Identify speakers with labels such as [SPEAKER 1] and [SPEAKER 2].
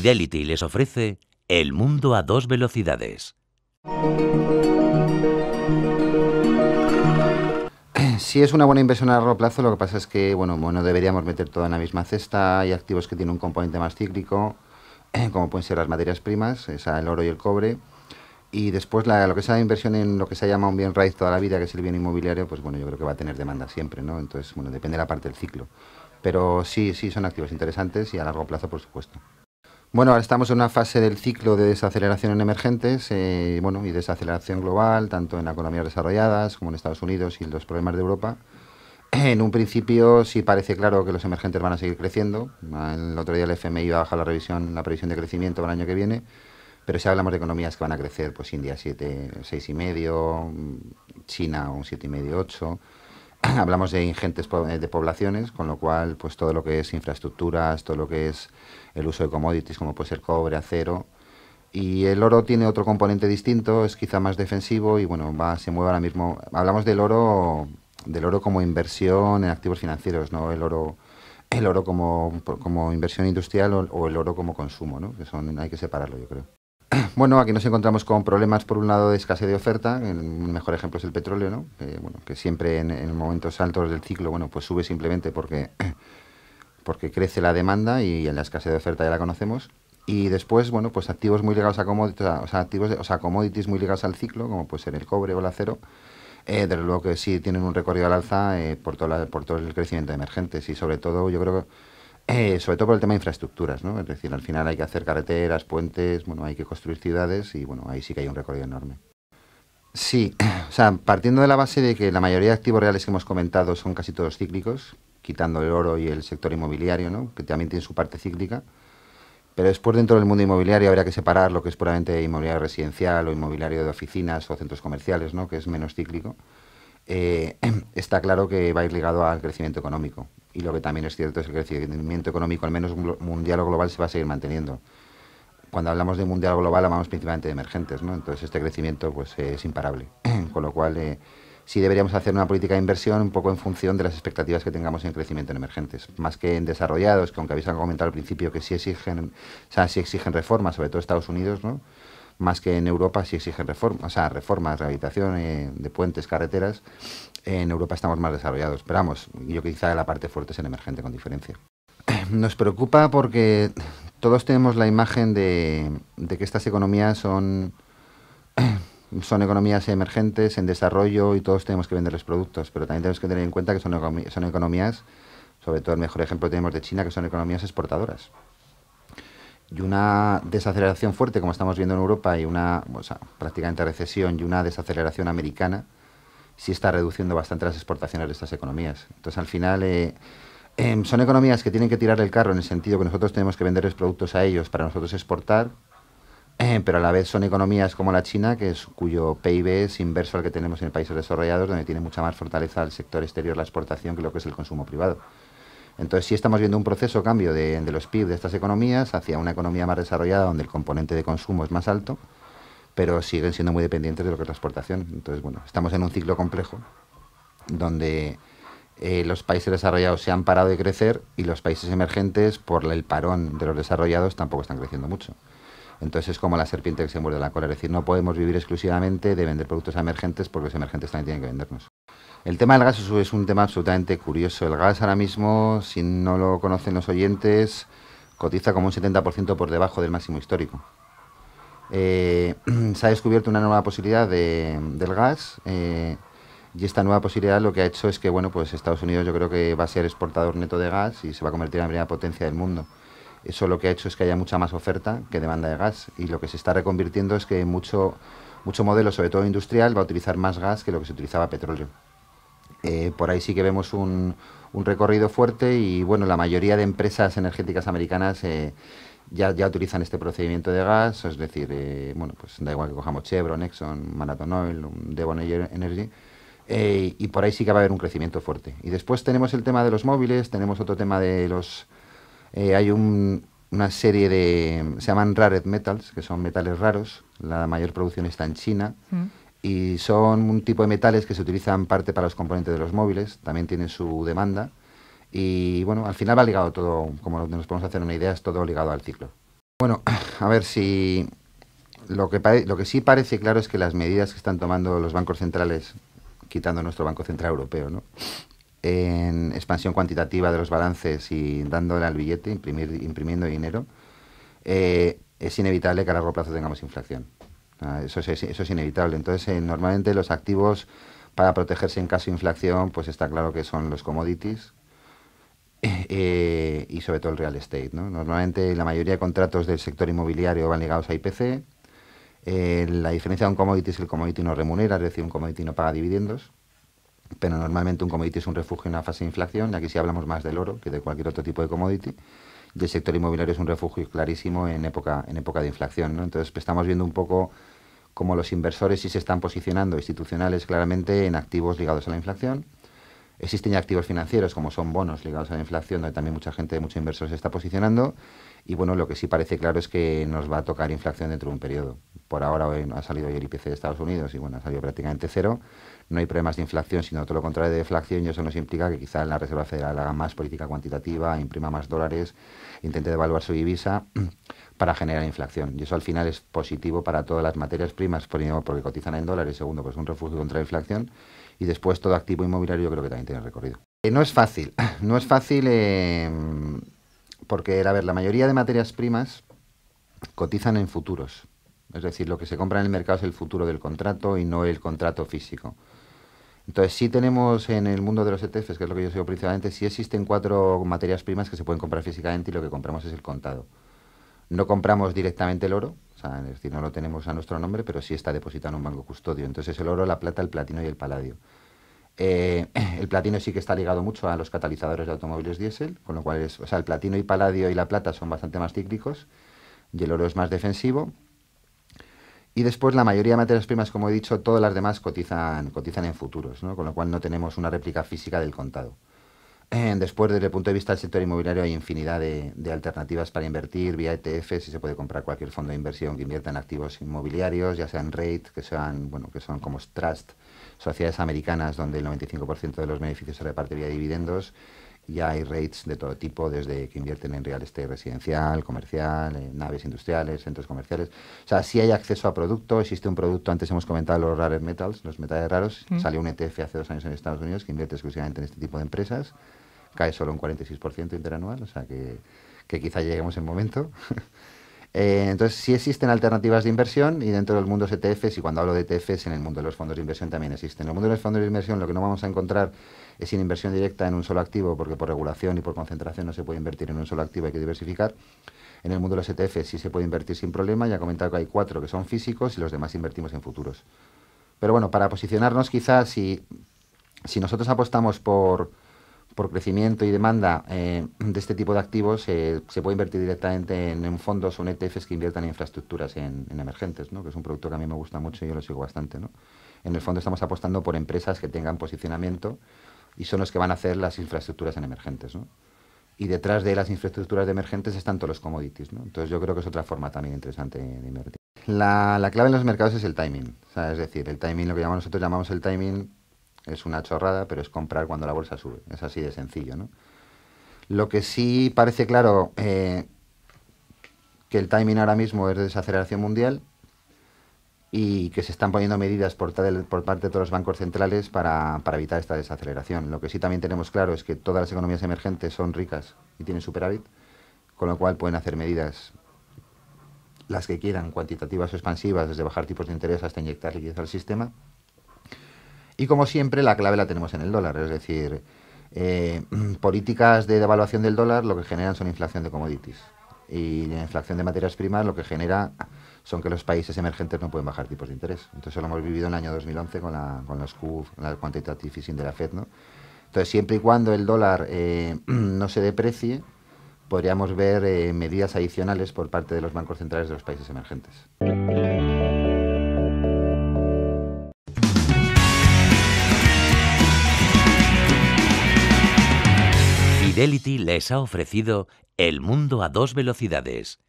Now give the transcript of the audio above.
[SPEAKER 1] Fidelity les ofrece El mundo a dos velocidades.
[SPEAKER 2] Sí es una buena inversión a largo plazo, lo que pasa es que bueno, deberíamos meter todo en la misma cesta. Hay activos que tienen un componente más cíclico, como pueden ser las materias primas, el oro y el cobre. Y después lo que es la inversión en lo que se llama un bien raíz toda la vida, que es el bien inmobiliario, pues bueno, yo creo que va a tener demanda siempre, ¿no? Entonces, bueno, depende de la parte del ciclo. Pero sí son activos interesantes y a largo plazo, por supuesto. Bueno, ahora estamos en una fase del ciclo de desaceleración en emergentes, y desaceleración global, tanto en economías desarrolladas como en Estados Unidos y los problemas de Europa. En un principio sí parece claro que los emergentes van a seguir creciendo. El otro día el FMI iba a bajar la previsión de crecimiento para el año que viene, pero si hablamos de economías que van a crecer, pues India 7, 6,5, China un 7,5, 8. Hablamos de ingentes de poblaciones, con lo cual pues todo lo que es infraestructuras, todo lo que es el uso de commodities como puede ser cobre, acero. Y el oro tiene otro componente distinto, es quizá más defensivo y bueno, se mueve ahora mismo. Hablamos del oro como inversión en activos financieros, no el oro como inversión industrial o el oro como consumo, ¿no? Hay que separarlo, yo creo. Bueno, aquí nos encontramos con problemas, por un lado, de escasez de oferta. El mejor ejemplo es el petróleo, ¿no? Que siempre en momentos altos del ciclo, bueno, pues sube simplemente porque crece la demanda y en la escasez de oferta ya la conocemos. Y después, bueno, pues activos muy ligados a commodities, commodities muy ligados al ciclo, como puede ser el cobre o el acero, desde luego que sí tienen un recorrido al alza por todo el crecimiento de emergentes y sobre todo, yo creo que sobre todo por el tema de infraestructuras, ¿no? Es decir, al final hay que hacer carreteras, puentes, bueno, hay que construir ciudades y bueno, ahí sí que hay un recorrido enorme. Sí, o sea, partiendo de la base de que la mayoría de activos reales que hemos comentado son casi todos cíclicos, quitando el oro y el sector inmobiliario, ¿no? Que también tiene su parte cíclica. Pero después dentro del mundo inmobiliario habría que separar lo que es puramente inmobiliario residencial o inmobiliario de oficinas o centros comerciales, ¿no? Que es menos cíclico. Está claro que va a ir ligado al crecimiento económico. Y lo que también es cierto es que el crecimiento económico, al menos mundial o global, se va a seguir manteniendo. Cuando hablamos de mundial o global hablamos principalmente de emergentes, ¿no? Entonces este crecimiento pues es imparable. Con lo cual sí deberíamos hacer una política de inversión un poco en función de las expectativas que tengamos en crecimiento en emergentes, más que en desarrollados, que aunque habéis comentado al principio que sí exigen reformas, sobre todo Estados Unidos, ¿no? Más que en Europa sí exigen reformas, rehabilitación de puentes, carreteras. En Europa estamos más desarrollados, pero vamos, yo quizá la parte fuerte es en emergente con diferencia. Nos preocupa porque todos tenemos la imagen de que estas economías son economías emergentes, en desarrollo y todos tenemos que venderles productos, pero también tenemos que tener en cuenta que son economías, sobre todo el mejor ejemplo tenemos de China, que son economías exportadoras. Y una desaceleración fuerte, como estamos viendo en Europa, y prácticamente recesión y una desaceleración americana, sí está reduciendo bastante las exportaciones de estas economías. Entonces, al final, son economías que tienen que tirar el carro en el sentido que nosotros tenemos que venderles productos a ellos para nosotros exportar, pero a la vez son economías como la China, cuyo PIB es inverso al que tenemos en países desarrollados, donde tiene mucha más fortaleza el sector exterior, la exportación, que lo que es el consumo privado. Entonces sí estamos viendo un proceso cambio de los PIB de estas economías hacia una economía más desarrollada, donde el componente de consumo es más alto, pero siguen siendo muy dependientes de lo que es la exportación. Entonces, bueno, estamos en un ciclo complejo donde los países desarrollados se han parado de crecer y los países emergentes, por el parón de los desarrollados, tampoco están creciendo mucho. Entonces es como la serpiente que se muerde la cola, es decir, no podemos vivir exclusivamente de vender productos a emergentes porque los emergentes también tienen que vendernos. El tema del gas es un tema absolutamente curioso. El gas ahora mismo, si no lo conocen los oyentes, cotiza como un 70% por debajo del máximo histórico. Se ha descubierto una nueva posibilidad del gas y esta nueva posibilidad lo que ha hecho es que bueno, pues Estados Unidos yo creo que va a ser exportador neto de gas y se va a convertir en la primera potencia del mundo. Eso lo que ha hecho es que haya mucha más oferta que demanda de gas y lo que se está reconvirtiendo es que mucho modelo, sobre todo industrial, va a utilizar más gas que lo que se utilizaba petróleo. Por ahí sí que vemos un recorrido fuerte y bueno, la mayoría de empresas energéticas americanas ya utilizan este procedimiento de gas, es decir, bueno, pues da igual que cojamos Chevron, Exxon, Marathon Oil, Devon Energy, y por ahí sí que va a haber un crecimiento fuerte. Y después tenemos el tema de los móviles, tenemos otro tema de los... hay una serie se llaman rare earth metals, que son metales raros, la mayor producción está en China, y son un tipo de metales que se utilizan parte para los componentes de los móviles, también tienen su demanda, y bueno, al final va ligado todo, como nos podemos hacer una idea, es todo ligado al ciclo. Bueno, a ver si lo que sí parece claro es que las medidas que están tomando los bancos centrales, quitando nuestro Banco Central Europeo, ¿no?, en expansión cuantitativa de los balances y dándole al billete, imprimiendo dinero, es inevitable que a largo plazo tengamos inflación. Eso es inevitable. Entonces, normalmente los activos para protegerse en caso de inflación, pues está claro que son los commodities y sobre todo el real estate, ¿no? Normalmente la mayoría de contratos del sector inmobiliario van ligados a IPC. La diferencia de un commodity es que el commodity no remunera, es decir, un commodity no paga dividendos, pero normalmente un commodity es un refugio en una fase de inflación, y aquí sí hablamos más del oro que de cualquier otro tipo de commodity, y el sector inmobiliario es un refugio clarísimo en época de inflación, ¿no? Entonces estamos viendo un poco cómo los inversores sí se están posicionando, institucionales claramente, en activos ligados a la inflación. Existen ya activos financieros como son bonos ligados a la inflación, donde también mucha gente, muchos inversores se está posicionando. Y bueno, lo que sí parece claro es que nos va a tocar inflación dentro de un periodo. Por ahora hoy ha salido hoy el IPC de Estados Unidos y bueno, ha salido prácticamente cero. No hay problemas de inflación, sino todo lo contrario de deflación, y eso nos implica que quizá la Reserva Federal haga más política cuantitativa, imprima más dólares, intente devaluar su divisa para generar inflación. Y eso al final es positivo para todas las materias primas, primero porque cotizan en dólares, segundo, pues un refugio contra la inflación, y después todo activo inmobiliario yo creo que también tiene recorrido. No es fácil, no es fácil porque, a ver, la mayoría de materias primas cotizan en futuros. Es decir, lo que se compra en el mercado es el futuro del contrato y no el contrato físico. Entonces, sí tenemos en el mundo de los ETFs, que es lo que yo sigo principalmente, sí existen 4 materias primas que se pueden comprar físicamente y lo que compramos es el contado. No compramos directamente el oro, o sea, es decir, no lo tenemos a nuestro nombre, pero sí está depositado en un banco custodio. Entonces, el oro, la plata, el platino y el paladio. El platino sí que está ligado mucho a los catalizadores de automóviles diésel, con lo cual el platino y paladio y la plata son bastante más cíclicos y el oro es más defensivo. Y después la mayoría de materias primas, como he dicho, todas las demás cotizan en futuros, ¿no? Con lo cual no tenemos una réplica física del contado. Después, desde el punto de vista del sector inmobiliario, hay infinidad de alternativas para invertir vía ETFs, y se puede comprar cualquier fondo de inversión que invierta en activos inmobiliarios, ya sean REIT, que son como trust, sociedades americanas donde el 95% de los beneficios se reparte vía dividendos. Ya hay REITs de todo tipo, desde que invierten en real estate residencial, comercial, en naves industriales, centros comerciales. O sea, sí hay acceso a producto. Existe un producto, antes hemos comentado los rare metals, los metales raros. Salió un ETF hace 2 años en Estados Unidos que invierte exclusivamente en este tipo de empresas. Cae solo un 46% interanual, o sea que quizá lleguemos en momento. Entonces, sí existen alternativas de inversión, y dentro del mundo de ETFs, y cuando hablo de ETFs, en el mundo de los fondos de inversión también existen. En el mundo de los fondos de inversión lo que no vamos a encontrar es sin inversión directa en un solo activo, porque por regulación y por concentración no se puede invertir en un solo activo, hay que diversificar. En el mundo de los ETFs sí se puede invertir sin problema. Ya he comentado que hay 4 que son físicos y los demás invertimos en futuros. Pero bueno, para posicionarnos quizás, si nosotros apostamos por crecimiento y demanda de este tipo de activos, se puede invertir directamente en fondos o en ETFs que inviertan en infraestructuras en emergentes, ¿no? Que es un producto que a mí me gusta mucho y yo lo sigo bastante, ¿no? En el fondo estamos apostando por empresas que tengan posicionamiento y son los que van a hacer las infraestructuras en emergentes, ¿no? Y detrás de las infraestructuras de emergentes están todos los commodities, ¿no? Entonces yo creo que es otra forma también interesante de invertir. La clave en los mercados es el timing, o sea, es decir, el timing, lo que nosotros llamamos el timing, es una chorrada, pero es comprar cuando la bolsa sube. Es así de sencillo, ¿no? Lo que sí parece claro, que el timing ahora mismo es de desaceleración mundial y que se están poniendo medidas por parte de todos los bancos centrales para evitar esta desaceleración. Lo que sí también tenemos claro es que todas las economías emergentes son ricas y tienen superávit, con lo cual pueden hacer medidas, las que quieran, cuantitativas o expansivas, desde bajar tipos de interés hasta inyectar liquidez al sistema. Y como siempre, la clave la tenemos en el dólar, es decir, políticas de devaluación del dólar lo que generan son inflación de commodities. Y la inflación de materias primas lo que genera son que los países emergentes no pueden bajar tipos de interés. Entonces eso lo hemos vivido en el año 2011 con los QE, la quantitative easing de la Fed, ¿no? Entonces, siempre y cuando el dólar no se deprecie, podríamos ver medidas adicionales por parte de los bancos centrales de los países emergentes.
[SPEAKER 1] Fidelity les ha ofrecido El mundo a 2 velocidades.